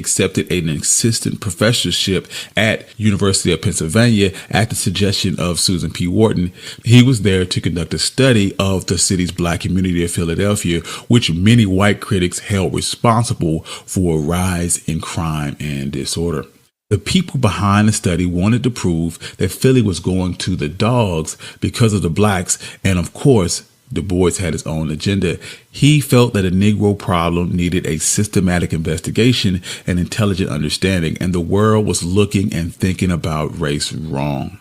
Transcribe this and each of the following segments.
accepted an assistant professorship at University of Pennsylvania at the suggestion of Susan P. Wharton. He was there to conduct a study of the city's black community of Philadelphia, which many white critics held responsible for a rise in crime and disorder. The people behind the study wanted to prove that Philly was going to the dogs because of the blacks, and of course, Du Bois had his own agenda. He felt that a Negro problem needed a systematic investigation and intelligent understanding, and the world was looking and thinking about race wrong.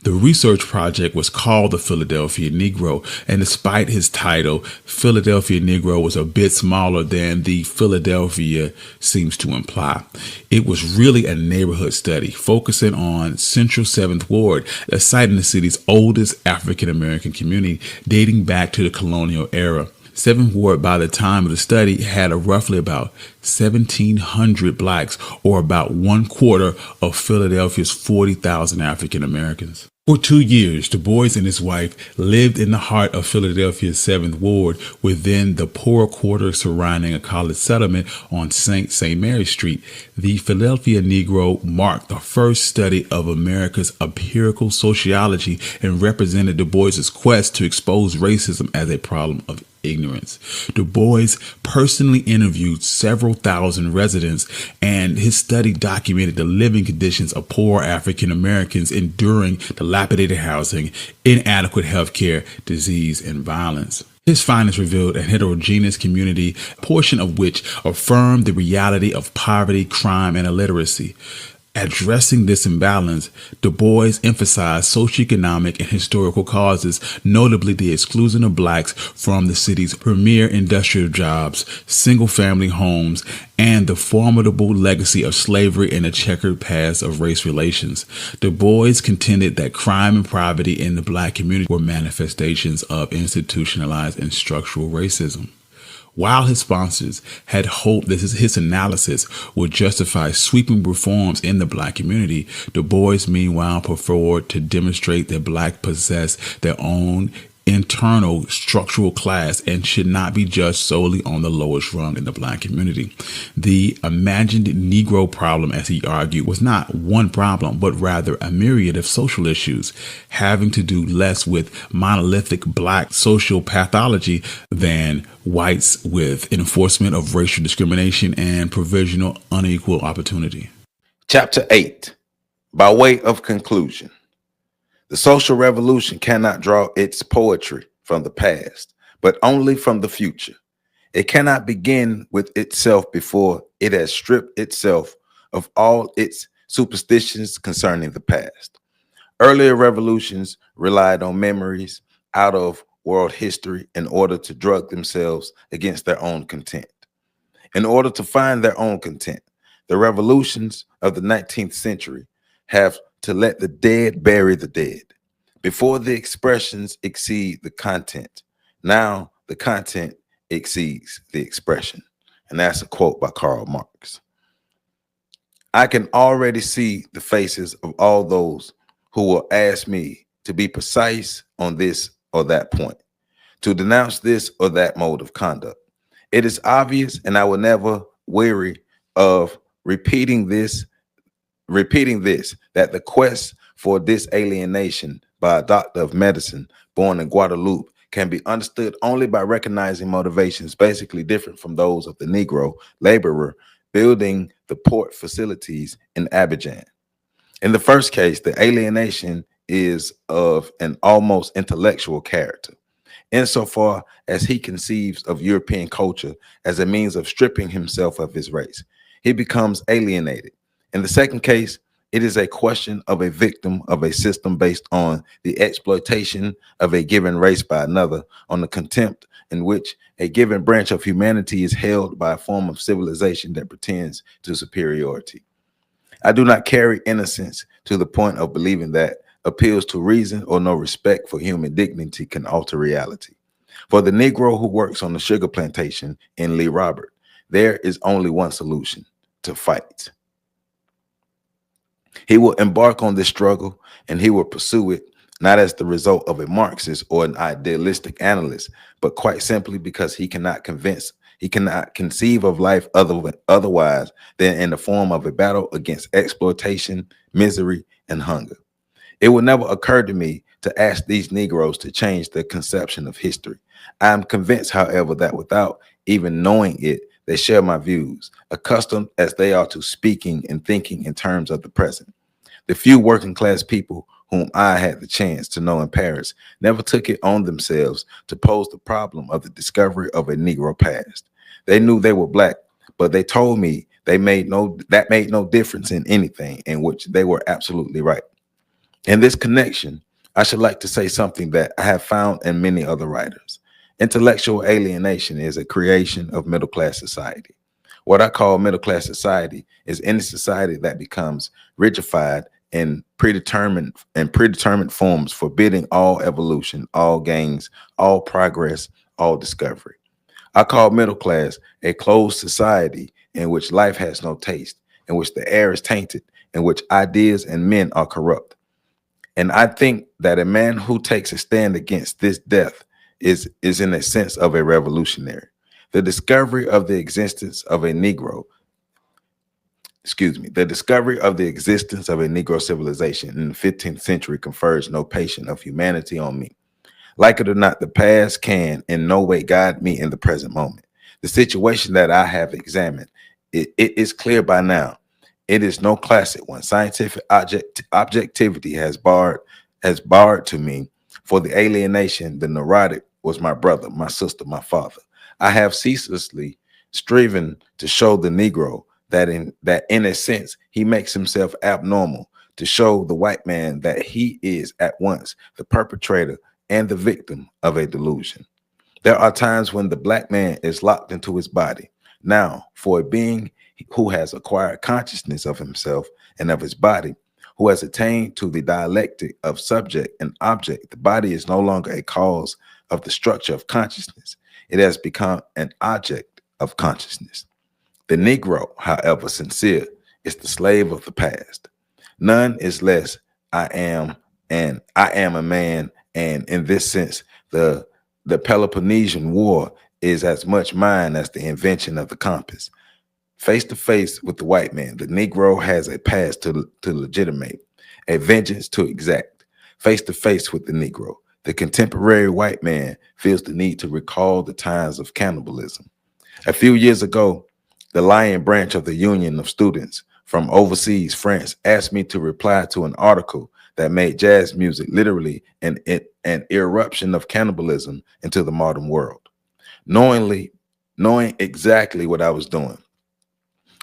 The research project was called the Philadelphia Negro, and despite his title, Philadelphia Negro was a bit smaller than the Philadelphia seems to imply. It was really a neighborhood study focusing on Central 7th Ward, a site in the city's oldest African-American community dating back to the colonial era. 7th Ward, by the time of the study, had roughly about 1,700 blacks, or about 1/4 of Philadelphia's 40,000 African Americans. For 2 years, Du Bois and his wife lived in the heart of Philadelphia's 7th Ward within the poor quarter surrounding a college settlement on St. Mary Street. The Philadelphia Negro marked the first study of America's empirical sociology and represented Du Bois's quest to expose racism as a problem of ignorance. Du Bois personally interviewed several thousand residents, and his study documented the living conditions of poor African Americans enduring dilapidated housing, inadequate health care, disease, and violence. His findings revealed a heterogeneous community, a portion of which affirmed the reality of poverty, crime, and illiteracy. Addressing this imbalance, Du Bois emphasized socioeconomic and historical causes, notably the exclusion of blacks from the city's premier industrial jobs, single-family homes, and the formidable legacy of slavery and the checkered past of race relations. Du Bois contended that crime and poverty in the black community were manifestations of institutionalized and structural racism. While his sponsors had hoped that his analysis would justify sweeping reforms in the black community, Du Bois meanwhile preferred to demonstrate that blacks possess their own internal structural class and should not be judged solely on the lowest rung in the black community. The imagined Negro problem, as he argued, was not one problem, but rather a myriad of social issues having to do less with monolithic black social pathology than whites with enforcement of racial discrimination and provisional unequal opportunity. Chapter 8, by way of conclusion. The social revolution cannot draw its poetry from the past, but only from the future. It cannot begin with itself before it has stripped itself of all its superstitions concerning the past. Earlier revolutions relied on memories out of world history in order to drug themselves against their own content. In order to find their own content, the revolutions of the 19th century have to let the dead bury the dead. Before the expressions exceed the content, now the content exceeds the expression. And that's a quote by Karl Marx. I can already see the faces of all those who will ask me to be precise on this or that point, to denounce this or that mode of conduct. It is obvious, and I will never weary of repeating this, that the quest for disalienation by a doctor of medicine born in Guadeloupe can be understood only by recognizing motivations basically different from those of the Negro laborer building the port facilities in Abidjan. In the first case, the alienation is of an almost intellectual character, insofar as he conceives of European culture as a means of stripping himself of his race. He becomes alienated. In the second case, it is a question of a victim of a system based on the exploitation of a given race by another, on the contempt in which a given branch of humanity is held by a form of civilization that pretends to superiority. I do not carry innocence to the point of believing that appeals to reason or no respect for human dignity can alter reality. For the Negro who works on the sugar plantation in Lee Robert, there is only one solution: to fight. He will embark on this struggle, and he will pursue it not as the result of a Marxist or an idealistic analyst, but quite simply because he cannot convince He cannot conceive of life otherwise than in the form of a battle against exploitation, misery, and hunger. It would never occur to me to ask these Negroes to change their conception of history. I am convinced, however, that without even knowing it, they share my views, accustomed as they are to speaking and thinking in terms of the present. The few working class people whom I had the chance to know in Paris never took it on themselves to pose the problem of the discovery of a Negro past. They knew they were black, but they told me made no difference in anything, in which they were absolutely right. In this connection, I should like to say something that I have found in many other writers. Intellectual alienation is a creation of middle class society. What I call middle class society is any society that becomes rigidified in predetermined forms, forbidding all evolution, all gains, all progress, all discovery. I call middle class a closed society in which life has no taste, in which the air is tainted, in which ideas and men are corrupt. And I think that a man who takes a stand against this death is in a sense of a revolutionary. The discovery of the existence of a Negro, the discovery of the existence of a Negro civilization in the 15th century confers no patient of humanity on me. Like it or not, the past can in no way guide me in the present moment. The situation that I have examined, it is clear by now. It is no classic one. Scientific objectivity has barred to me for the alienation. The neurotic was my brother, my sister, my father. I have ceaselessly striven to show the Negro that in a sense he makes himself abnormal, to show the white man that he is at once the perpetrator and the victim of a delusion. There are times when the black man is locked into his body. Now, for a being who has acquired consciousness of himself and of his body, who has attained to the dialectic of subject and object, the body is no longer a cause of the structure of consciousness. It has become an object of consciousness. The Negro, however sincere, is the slave of the past. None is less I am a man, and in this sense, the Peloponnesian War is as much mine as the invention of the compass. Face to face with the white man, the Negro has a past to legitimate, a vengeance to exact. Face to face with the Negro, the contemporary white man feels the need to recall the times of cannibalism. A few years ago, the Lion branch of the Union of Students from overseas France asked me to reply to an article that made jazz music literally an eruption of cannibalism into the modern world. Knowing exactly what I was doing,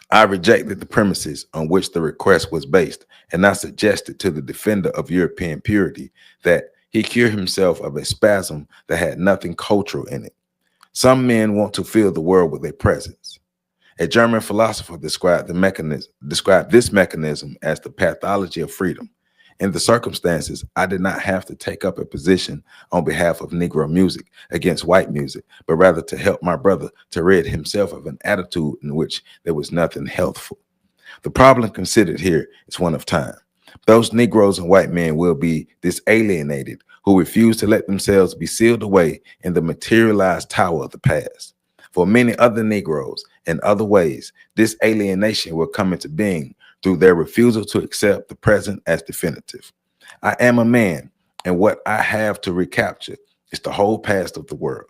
I rejected the premises on which the request was based, and I suggested to the defender of European purity that he cure himself of a spasm that had nothing cultural in it. Some men want to fill the world with their presence. A German philosopher described this mechanism as the pathology of freedom. In the circumstances, I did not have to take up a position on behalf of Negro music against white music, but rather to help my brother to rid himself of an attitude in which there was nothing healthful. The problem considered here is one of time. Those Negroes and white men will be disalienated who refuse to let themselves be sealed away in the materialized tower of the past. For many other Negroes, in other ways, this alienation will come into being through their refusal to accept the present as definitive. I am a man, and what I have to recapture is the whole past of the world.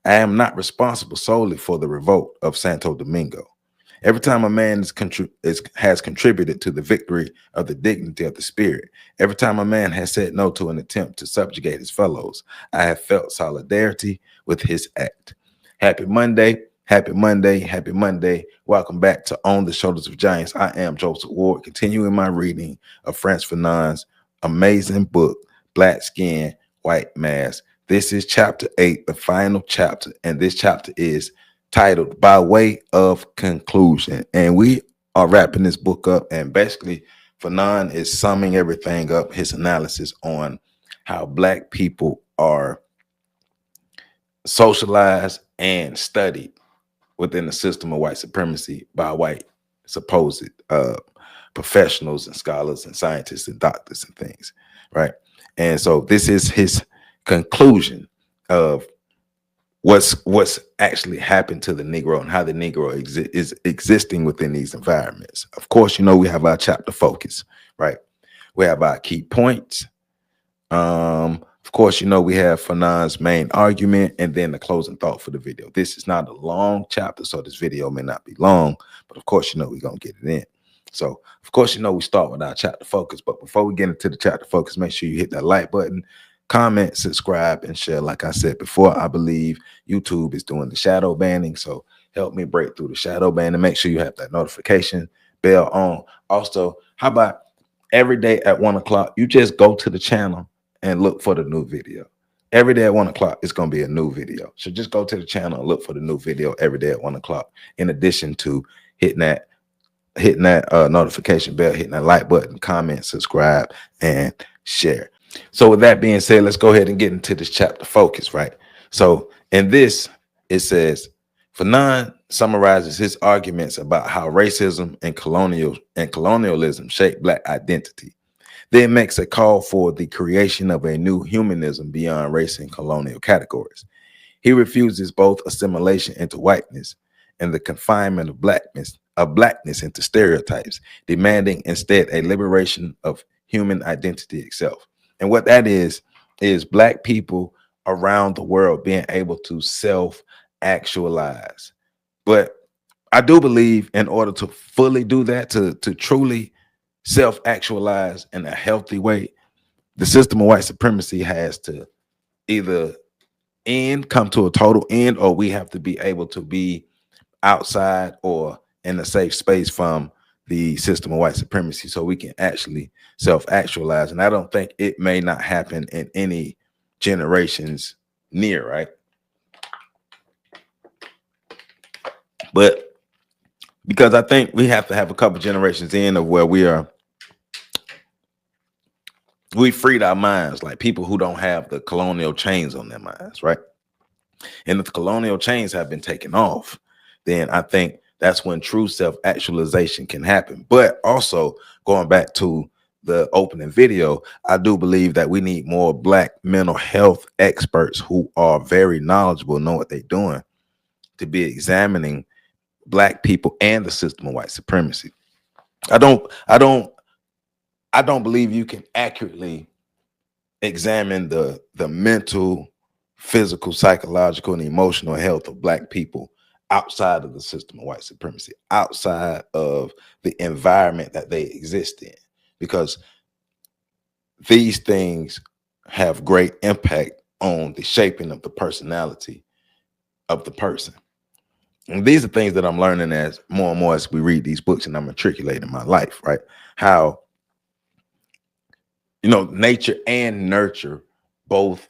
I am not responsible solely for the revolt of Santo Domingo. Every time a man has contributed to the victory of the dignity of the spirit, every time a man has said no to an attempt to subjugate his fellows, I have felt solidarity with his act. Happy Monday. Happy Monday. Happy Monday. Welcome back to On the Shoulders of Giants. I am Joseph Ward, continuing my reading of Frantz Fanon's amazing book, Black Skin, White Mask. This is chapter 8, the final chapter, and this chapter is titled By Way of Conclusion. And we are wrapping this book up, and basically Fanon is summing everything up, his analysis on how Black people are socialized and studied within the system of white supremacy by white supposed professionals and scholars and scientists and doctors and things, right? And so this is his conclusion of what's actually happened to the Negro and how the Negro is existing within these environments. Of course, we have our chapter focus, right? We have our key points. Of course, we have Fanon's main argument and then the closing thought for the video. This is not a long chapter, so this video may not be long, but of course, we're going to get it in. So, of course, we start with our chapter focus, but before we get into the chapter focus, make sure you hit that like button, comment, subscribe, and share. Like I said before, I believe YouTube is doing the shadow banning, so help me break through the shadow ban and make sure you have that notification bell on. Also, how about every day at 1 o'clock, you just go to the channel and look for the new video. Every day at 1 o'clock, it's going to be a new video. So just go to the channel and look for the new video every day at 1 o'clock, in addition to hitting that notification bell, hitting that like button, comment, subscribe, and share. So with that being said, let's go ahead and get into this chapter focus, right? So in this, it says, Fanon summarizes his arguments about how racism and colonialism shape Black identity. Then makes a call for the creation of a new humanism beyond race and colonial categories. He refuses both assimilation into whiteness and the confinement of blackness into stereotypes, demanding instead a liberation of human identity itself. And what that is Black people around the world being able to self-actualize. But I do believe in order to fully do that, to truly self-actualize in a healthy way, the system of white supremacy has to either come to a total end, or we have to be able to be outside or in a safe space from the system of white supremacy so we can actually self-actualize. And I don't think it may not happen in any generations near, right? But because I think we have to have a couple generations in of where we freed our minds, like people who don't have the colonial chains on their minds, right? And if the colonial chains have been taken off, then I think that's when true self-actualization can happen. But also, going back to the opening video, I do believe that we need more Black mental health experts who are very knowledgeable, know what they're doing, to be examining Black people and the system of white supremacy. I don't believe you can accurately examine the mental, physical, psychological, and emotional health of Black people outside of the system of white supremacy, outside of the environment that they exist in, because these things have great impact on the shaping of the personality of the person. And these are things that I'm learning as more and more as we read these books and I'm matriculating my life, right? How, nature and nurture both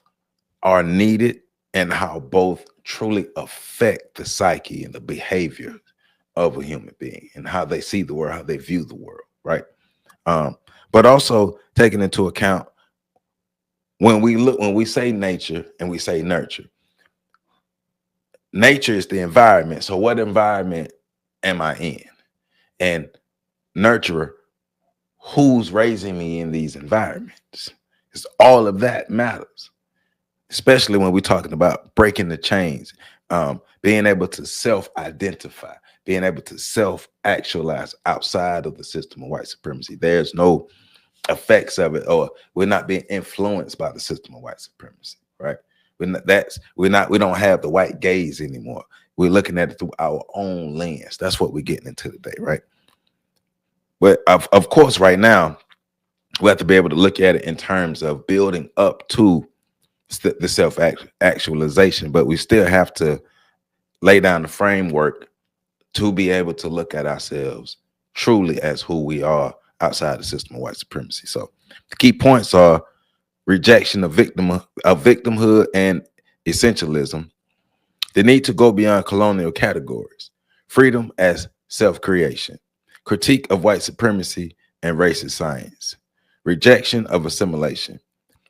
are needed, and how both truly affect the psyche and the behavior of a human being and how they see the world, how they view the world, right? But also taking into account when we say nature and we say nurture. Nature is the environment. So what environment am I in? And nurturer, who's raising me in these environments? It's all of that matters, especially when we're talking about breaking the chains, being able to self-identify, being able to self-actualize outside of the system of white supremacy. There's no effects of it, or we're not being influenced by the system of white supremacy, right? We don't have the white gaze anymore. We're looking at it through our own lens. That's what we're getting into today, right? But of course, right now, we have to be able to look at it in terms of building up to the self-actualization, but we still have to lay down the framework to be able to look at ourselves truly as who we are outside the system of white supremacy. So the key points are rejection of victimhood and essentialism, the need to go beyond colonial categories, freedom as self-creation, critique of white supremacy and racist science, rejection of assimilation,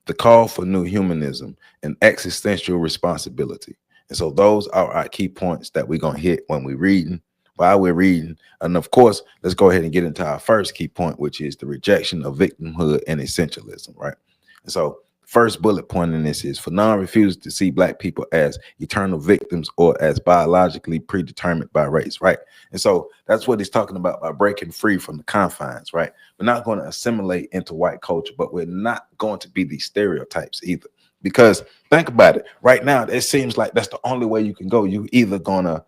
the call for new humanism, and existential responsibility. And so those are our key points that we're going to hit when we're reading, while we're reading. And of course, let's go ahead and get into our first key point, which is the rejection of victimhood and essentialism, right? And so first bullet point in this is Fanon refuses to see black people as eternal victims or as biologically predetermined by race, right? And so that's what he's talking about by breaking free from the confines, right? We're not going to assimilate into white culture, but we're not going to be these stereotypes either. Because think about it, right now, it seems like that's the only way you can go. You either gonna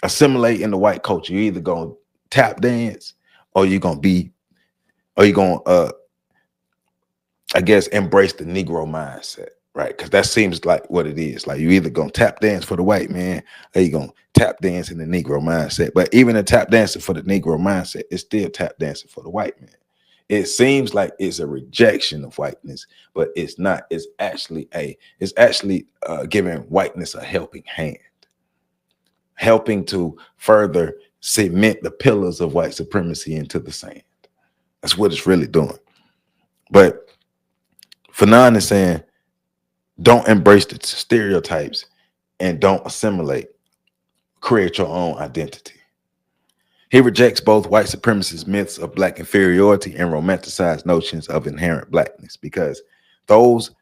assimilate into white culture, you're either gonna tap dance, or you're gonna be, or you're gonna I guess embrace the Negro mindset, right? Because that seems like what it is. Like you either gonna tap dance for the white man, or you gonna tap dance in the Negro mindset. But even the tap dancing for the Negro mindset, it's still tap dancing for the white man. It seems like it's a rejection of whiteness, but it's not. It's actually giving whiteness a helping hand, helping to further cement the pillars of white supremacy into the sand. That's what it's really doing. But Fanon is saying, don't embrace the stereotypes and don't assimilate. Create your own identity. He rejects both white supremacist myths of black inferiority and romanticized notions of inherent blackness, because those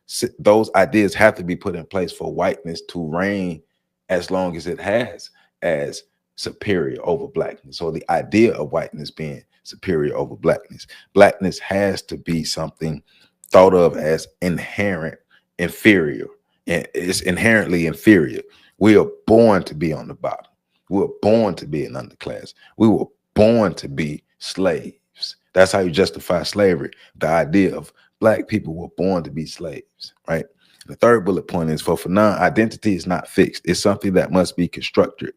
ideas have to be put in place for whiteness to reign as long as it has as superior over blackness. So the idea of whiteness being superior over blackness. Blackness has to be something thought of as inherent inferior, and it's inherently inferior. We are born to be on the bottom. We were born to be an underclass. We were born to be slaves. That's how you justify slavery. The idea of black people were born to be slaves, right? The third bullet point is, for Fanon, identity is not fixed. It's something that must be constructed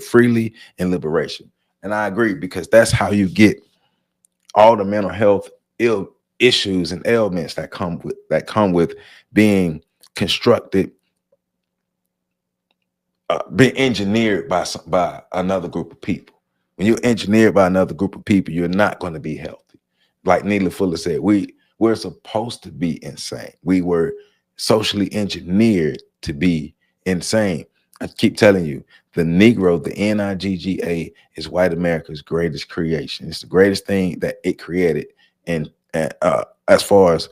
freely in liberation. And I agree, because that's how you get all the mental health issues and ailments that come with being constructed, being engineered by another group of people. When you're engineered by another group of people, you're not going to be healthy. Like Neely Fuller said, we're supposed to be insane. We were socially engineered to be insane. I keep telling you, the Negro, the NIGGA, is white America's greatest creation. It's the greatest thing that it created. And as far as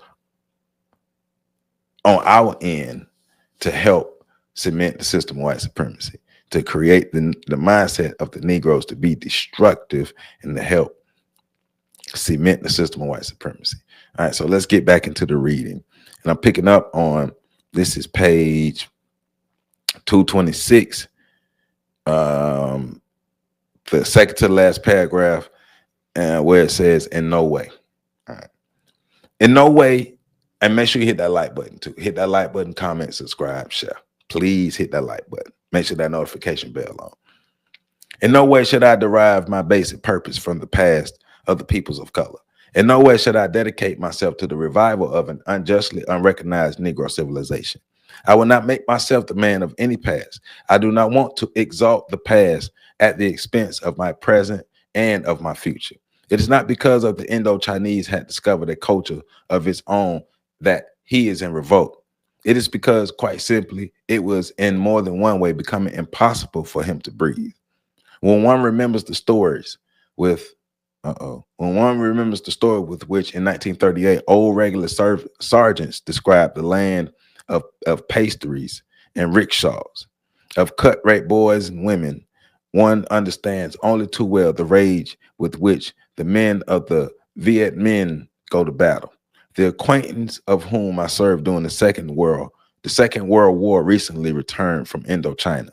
on our end, to help cement the system of white supremacy, to create the mindset of the Negroes to be destructive, and to help cement the system of white supremacy. All right, so let's get back into the reading. And I'm picking up on, this is page 226, the second to the last paragraph, where it says, in no way. All right. In no way, and make sure you hit that like button too. Hit that like button, comment, subscribe, share. Please hit that like button. Make sure that notification bell on. In no way should I derive my basic purpose from the past of the peoples of color. In no way should I dedicate myself to the revival of an unjustly unrecognized Negro civilization. I will not make myself the man of any past. I do not want to exalt the past at the expense of my present and of my future. It is not because of the Indo-Chinese had discovered a culture of its own that he is in revolt. It is because, quite simply, it was in more than one way becoming impossible for him to breathe. When one remembers the stories with, when one remembers the story with which in 1938, old regular sergeants described the land of pastries and rickshaws, of cut-rate boys and women, one understands only too well the rage with which the men of the Viet Minh go to battle. The acquaintance of whom I served during the Second World War recently returned from Indochina.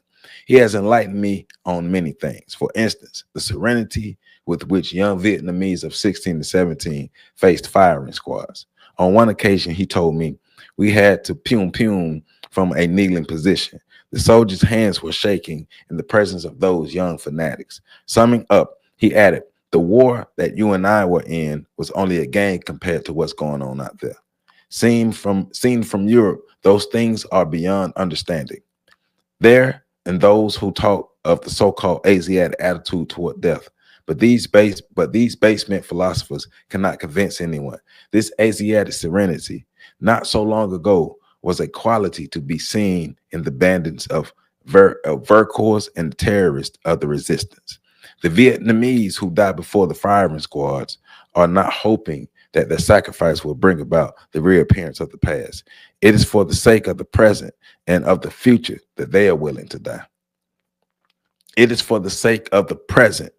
He has enlightened me on many things. For instance, the serenity with which young Vietnamese of 16 to 17 faced firing squads. On one occasion, he told me we had to pum from a kneeling position. The soldiers' hands were shaking in the presence of those young fanatics. Summing up, he added, the war that you and I were in was only a game compared to what's going on out there. Seen from Europe, those things are beyond understanding. There, and those who talk of the so-called Asiatic attitude toward death. But these basement philosophers cannot convince anyone. This Asiatic serenity, not so long ago, was a quality to be seen in the bandits of Vercors and the terrorists of the resistance. The Vietnamese who died before the firing squads are not hoping that their sacrifice will bring about the reappearance of the past. It is for the sake of the present and of the future that they are willing to die. It is for the sake of the present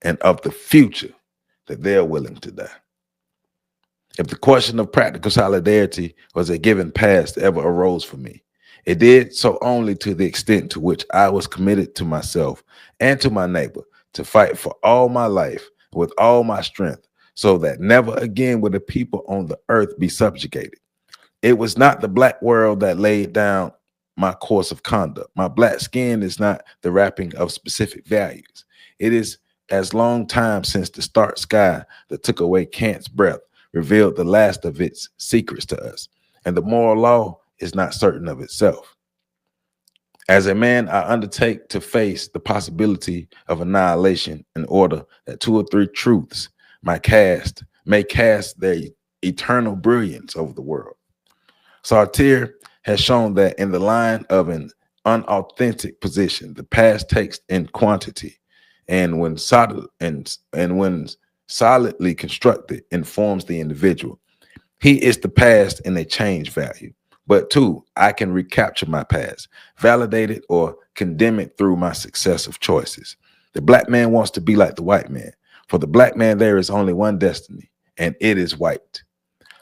and of the future that they are willing to die. If the question of practical solidarity was a given past ever arose for me, it did so only to the extent to which I was committed to myself and to my neighbor to fight for all my life with all my strength, so that never again would the people on the earth be subjugated. It was not the black world that laid down my course of conduct. My black skin is not the wrapping of specific values. It is as long time since the stark sky that took away Kant's breath revealed the last of its secrets to us, and the moral law is not certain of itself. As a man, I undertake to face the possibility of annihilation in order that two or three truths may cast their eternal brilliance over the world. Sartre has shown that in the line of an unauthentic position, the past takes in quantity, and when solidly constructed, informs the individual. He is the past in a change value. But two, I can recapture my past, validate it or condemn it through my successive choices. The black man wants to be like the white man. For the black man, there is only one destiny, and it is white.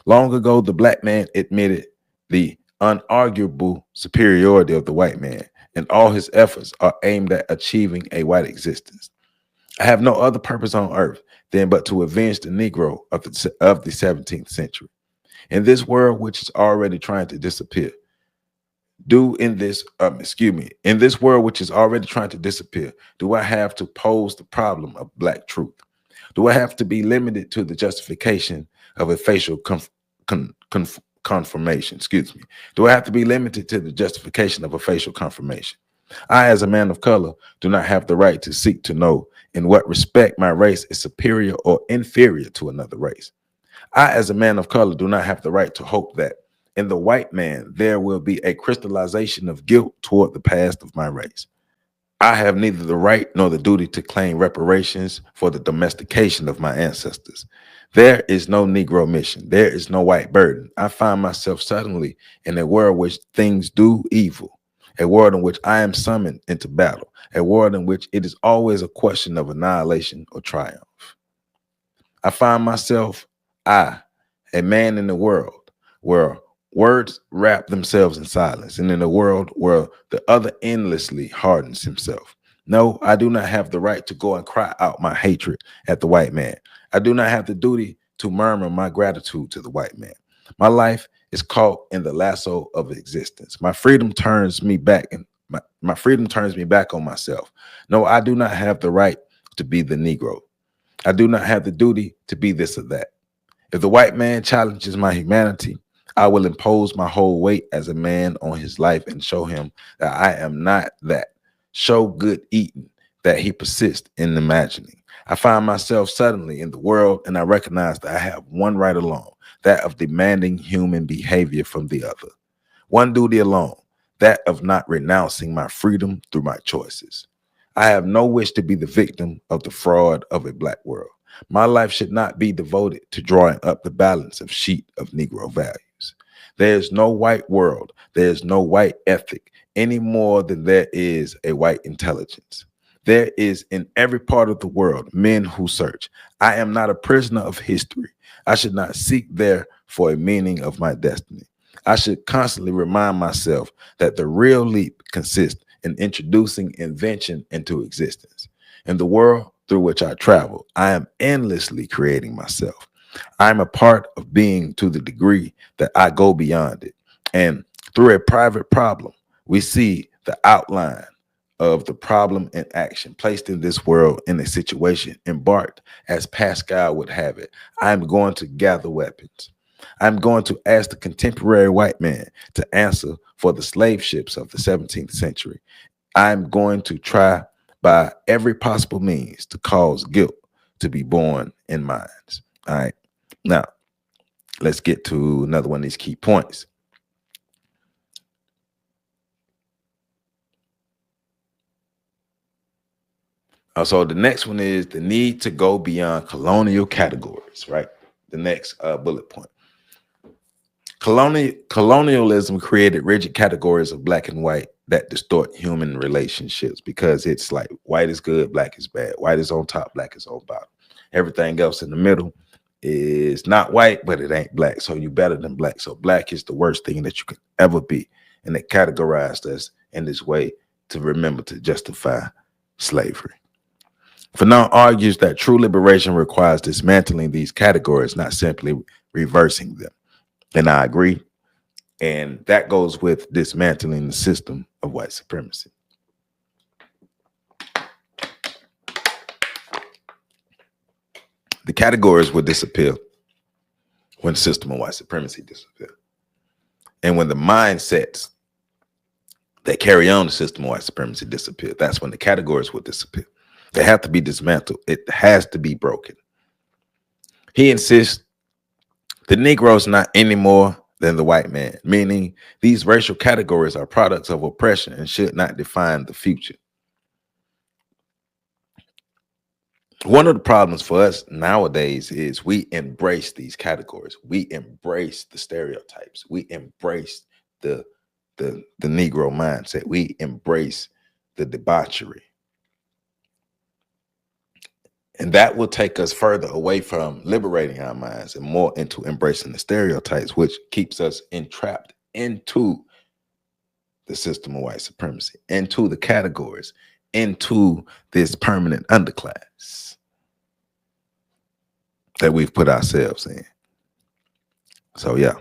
Long ago, the black man admitted the unarguable superiority of the white man, and all his efforts are aimed at achieving a white existence. I have no other purpose on earth than but to avenge the Negro of the 17th century. In this world which is already trying to disappear, in this world which is already trying to disappear, do I have to pose the problem of black truth? Do I have to be limited to the justification of a facial confirmation? Do I have to be limited to the justification of a facial confirmation? I, as a man of color, do not have the right to seek to know in what respect my race is superior or inferior to another race. I, as a man of color, do not have the right to hope that in the white man there will be a crystallization of guilt toward the past of my race. I have neither the right nor the duty to claim reparations for the domestication of my ancestors. There is no Negro mission. There is no white burden. I find myself suddenly in a world which things do evil, a world in which I am summoned into battle, a world in which it is always a question of annihilation or triumph. I find myself, a man in the world where words wrap themselves in silence, and in a world where the other endlessly hardens himself. No, I do not have the right to go and cry out my hatred at the white man. I do not have the duty to murmur my gratitude to the white man. My life is caught in the lasso of existence. My freedom turns me back, and my freedom turns me back on myself. No, I do not have the right to be the Negro. I do not have the duty to be this or that. If the white man challenges my humanity, I will impose my whole weight as a man on his life and show him that I am not that show good eating that he persists in imagining. I find myself suddenly in the world, and I recognize that I have one right alone, that of demanding human behavior from the other. One duty alone, that of not renouncing my freedom through my choices. I have no wish to be the victim of the fraud of a black world. My life should not be devoted to drawing up the balance of sheet of Negro values. There is no white world. There is no white ethic any more than there is a white intelligence. There is in every part of the world men who search. I am not a prisoner of history. I should not seek there for a meaning of my destiny. I should constantly remind myself that the real leap consists in introducing invention into existence. In the world through which I travel, I am endlessly creating myself. I'm a part of being to the degree that I go beyond it. And through a private problem, we see the outline of the problem in action, placed in this world in a situation embarked as Pascal would have it. I'm going to gather weapons. I'm going to ask the contemporary white man to answer for the slave ships of the 17th century. I'm going to try by every possible means to cause guilt to be born in minds. All right. Now, let's get to another one of these key points. So the next one is the need to go beyond colonial categories, right? the next bullet point. Colonialism created rigid categories of black and white that distort human relationships, because it's like white is good, black is bad. White is on top, black is on bottom. Everything else in the middle is not white, but it ain't black. So you better than black. So black is the worst thing that you could ever be. And it categorized us in this way to remember to justify slavery. Fanon argues that true liberation requires dismantling these categories, not simply reversing them. And I agree. And that goes with dismantling the system of white supremacy. The categories will disappear when the system of white supremacy disappears. And when the mindsets that carry on the system of white supremacy disappear, that's when the categories will disappear. They have to be dismantled. It has to be broken. He insists the Negro is not any more than the white man, meaning these racial categories are products of oppression and should not define the future. One of the problems for us nowadays is we embrace these categories. We embrace the stereotypes. We embrace the Negro mindset. We embrace the debauchery. And that will take us further away from liberating our minds and more into embracing the stereotypes, which keeps us entrapped into the system of white supremacy, into the categories, into this permanent underclass that we've put ourselves in. So, yeah.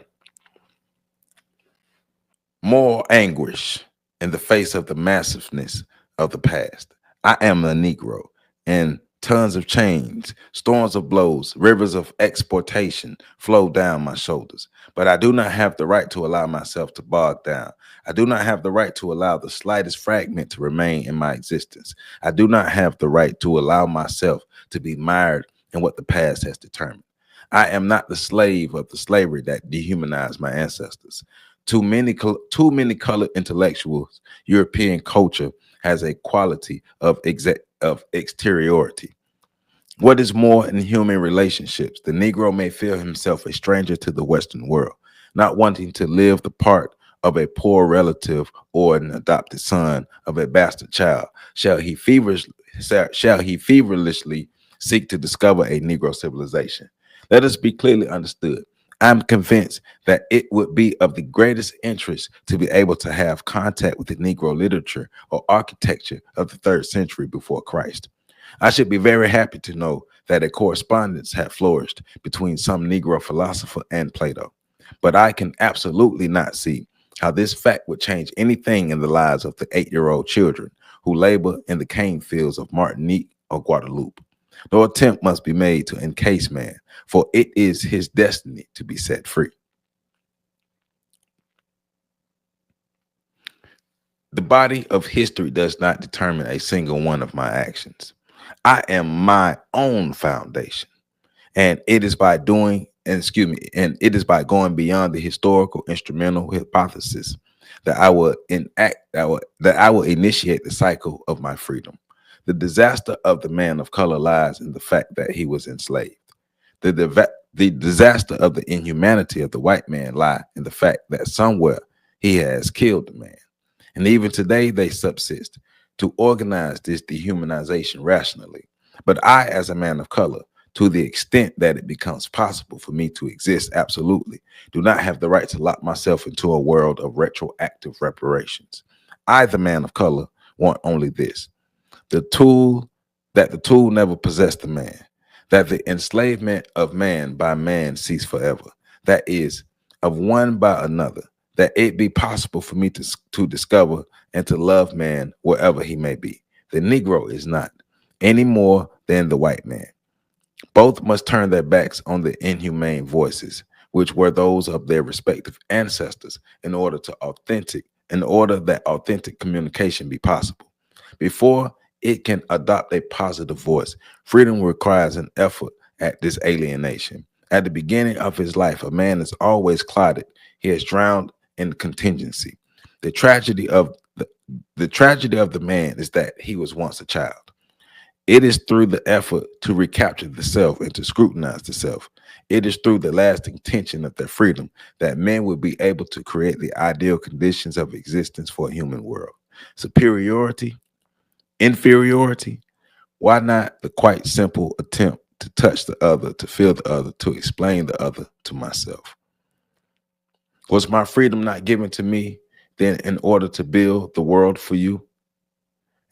More anguish in the face of the massiveness of the past. I am a Negro, and tons of change, storms of blows, rivers of exportation flow down my shoulders. But I do not have the right to allow myself to bog down. I do not have the right to allow the slightest fragment to remain in my existence. I do not have the right to allow myself to be mired in what the past has determined. I am not the slave of the slavery that dehumanized my ancestors. Too many colored intellectuals, European culture has a quality of exteriority. What is more in human relationships? The Negro may feel himself a stranger to the Western world, not wanting to live the part of a poor relative or an adopted son of a bastard child. Shall he feverishly seek to discover a Negro civilization? Let us be clearly understood. I'm convinced that it would be of the greatest interest to be able to have contact with the Negro literature or architecture of the 3rd century before Christ. I should be very happy to know that a correspondence had flourished between some Negro philosopher and Plato. But I can absolutely not see how this fact would change anything in the lives of the 8-year-old children who labor in the cane fields of Martinique or Guadeloupe. No attempt must be made to encase man, for it is his destiny to be set free. The body of history does not determine a single one of my actions. I am my own foundation, and it is by going beyond the historical instrumental hypothesis that I will initiate the cycle of my freedom. The disaster of the man of color lies in the fact that he was enslaved. The disaster of the inhumanity of the white man lie in the fact that somewhere he has killed the man. And even today they subsist to organize this dehumanization rationally. But I, as a man of color, to the extent that it becomes possible for me to exist absolutely, do not have the right to lock myself into a world of retroactive reparations. I, the man of color, want only this: the tool never possessed the man, that the enslavement of man by man cease forever, that is, of one by another, that it be possible for me to discover and to love man wherever he may be. The Negro is not any more than the white man. Both must turn their backs on the inhumane voices, which were those of their respective ancestors, in order that authentic communication be possible. Before it can adopt a positive voice, freedom requires an effort at this alienation. At the beginning of his life, a man is always clouded. He is drowned in contingency. The tragedy of the man is that he was once a child. It is through the effort to recapture the self and to scrutinize the self. It is through the lasting tension of their freedom that men will be able to create the ideal conditions of existence for a human world. Superiority, inferiority, why not the quite simple attempt to touch the other, to feel the other, to explain the other to myself? Was my freedom not given to me then in order to build the world for you?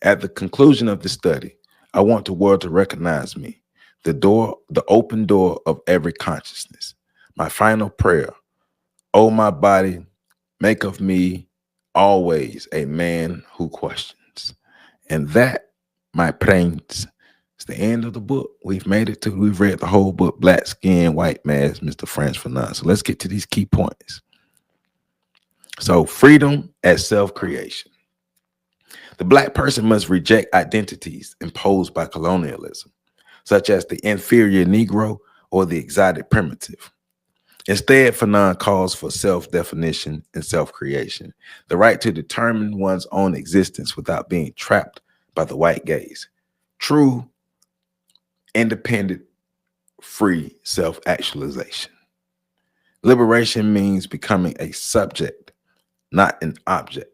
At the conclusion of the study, I want the world to recognize me, the open door of every consciousness. My final prayer, oh my body, make of me always a man who questions. And that, my friends, is the end of the book. We've read the whole book, Black Skin, White Mask, Mr. Frantz Fanon. So let's get to these key points. So freedom as self-creation. The Black person must reject identities imposed by colonialism, such as the inferior Negro or the exotic primitive. Instead, Fanon calls for self-definition and self-creation, the right to determine one's own existence without being trapped by the white gaze. True, independent, free self-actualization. Liberation means becoming a subject, not an object.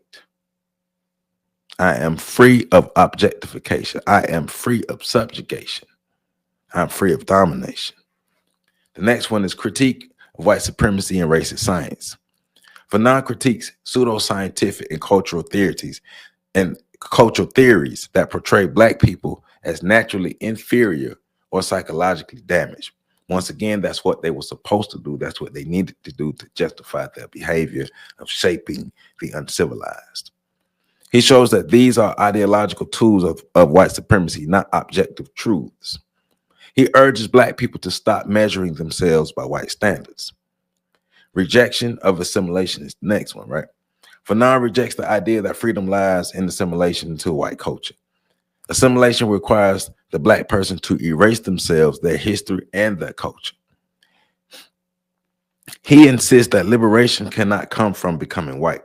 I am free of objectification. I am free of subjugation. I'm free of domination. The next one is critique of white supremacy and racist science. Fanon critiques pseudoscientific and cultural theories that portray Black people as naturally inferior or psychologically damaged. Once again, that's what they were supposed to do. That's what they needed to do to justify their behavior of shaping the uncivilized. He shows that these are ideological tools of white supremacy, not objective truths. He urges Black people to stop measuring themselves by white standards. Rejection of assimilation is the next one, right? Fanon rejects the idea that freedom lies in assimilation into white culture. Assimilation requires the Black person to erase themselves, their history, and their culture. He insists that liberation cannot come from becoming white.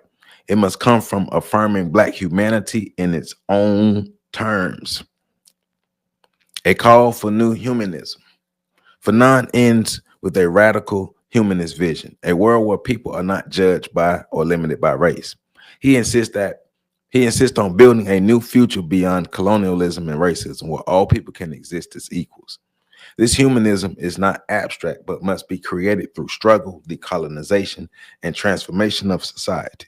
It must come from affirming Black humanity in its own terms. A call for new humanism. Fanon ends with a radical humanist vision, a world where people are not judged by or limited by race. He insists on building a new future beyond colonialism and racism, where all people can exist as equals. This humanism is not abstract, but must be created through struggle, decolonization, and transformation of society.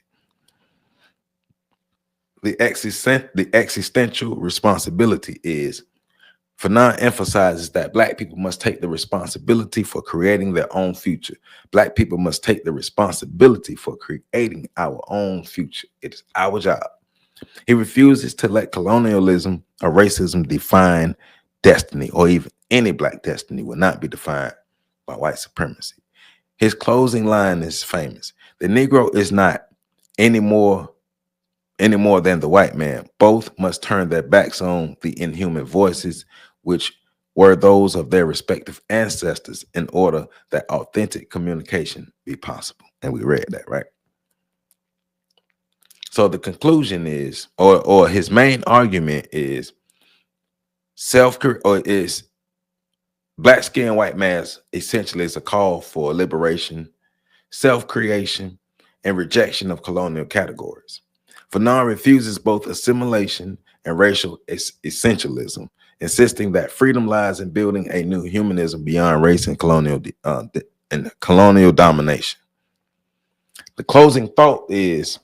The existential responsibility is, Fanon emphasizes that Black people must take the responsibility for creating their own future. Black people must take the responsibility for creating our own future. It is our job. He refuses to let colonialism or racism define destiny, or even any Black destiny will not be defined by white supremacy. His closing line is famous. The Negro is not any more than the white man. Both must turn their backs on the inhuman voices, which were those of their respective ancestors, in order that authentic communication be possible. And we read that, right? So the conclusion is, or his main argument is, Black Skin, White Mask essentially is a call for liberation, self-creation, and rejection of colonial categories. Fanon refuses both assimilation and racial essentialism, insisting that freedom lies in building a new humanism beyond race and colonial domination. The closing thought is,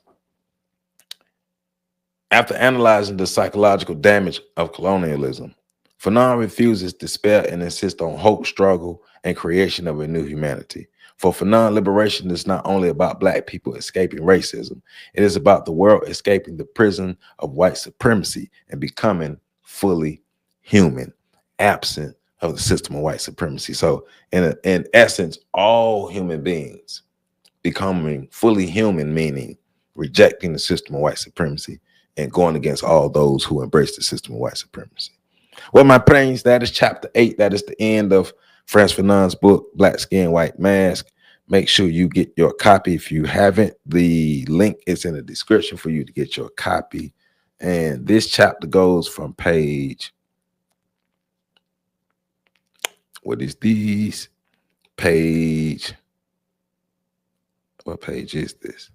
after analyzing the psychological damage of colonialism, Fanon refuses despair and insists on hope, struggle, and creation of a new humanity. For Fanon, liberation is not only about Black people escaping racism, it is about the world escaping the prison of white supremacy and becoming fully human, absent of the system of white supremacy. So in essence, all human beings becoming fully human, meaning rejecting the system of white supremacy and going against all those who embrace the system of white supremacy. Well, my friends, that is chapter 8. That is the end of Frantz Fanon's book, Black Skin, White Mask. Make sure you get your copy if you haven't. The link is in the description for you to get your copy. And this chapter goes from page What is these? Page. What page is this?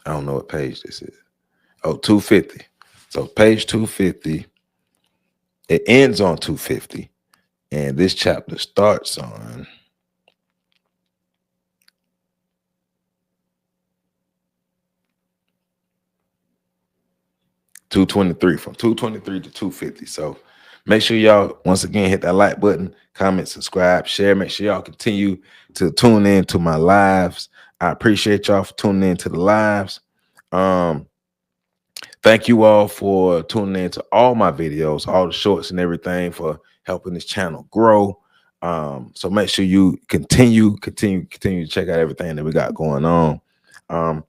I don't know what page this is. Oh, 250. So page 250. It ends on 250. And this chapter starts on 223, from 223 to 250. So make sure y'all, once again, hit that like button, comment, subscribe, share. Make sure y'all continue to tune in to my lives. I appreciate y'all for tuning in to the lives. Thank you all for tuning in to all my videos, all the shorts and everything, for helping this channel grow. So make sure you continue to check out everything that we got going on. Let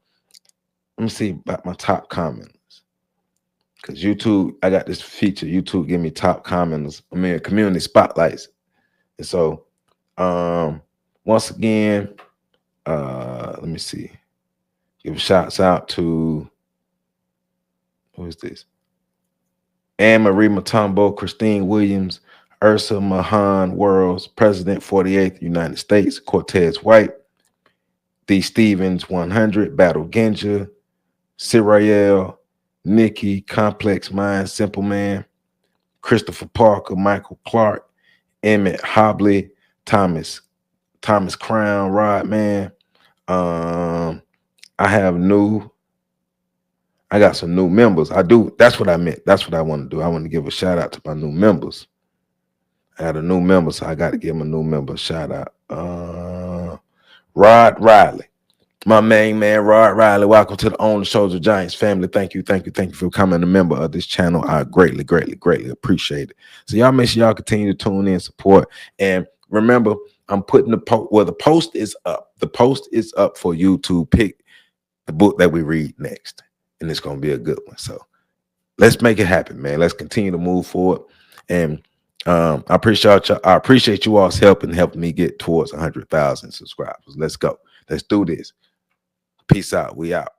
me see about my top comments. Because YouTube, I got this feature. YouTube give me top comments. I mean, community spotlights. And so, once again, let me see. Give shouts out to, who is this? Anne Marie Matumbo, Christine Williams, Ursa Mahan Worlds, President 48th United States, Cortez White, D. Stevens 100, Battle Genja, Cyriel, Nikki, Complex Mind, Simple Man, Christopher Parker, Michael Clark, Emmett Hobley, Thomas Crown, Rodman. I got some new members. That's what I meant. That's what I want to do. I want to give a shout out to my new members. I had a new member, so I got to give him a new member a shout out. Rod Riley. My main man, Rod Riley. Welcome to the On the Shoulders of Giants family. Thank you for becoming a member of this channel. I greatly appreciate it. So y'all make sure y'all continue to tune in, support, and remember, I'm putting the post is up. The post is up for you to pick the book that we read next, and it's gonna be a good one. So let's make it happen, man. Let's continue to move forward, and I appreciate you all's help in helping me get towards 100,000 subscribers. Let's go. Let's do this. Peace out. We out.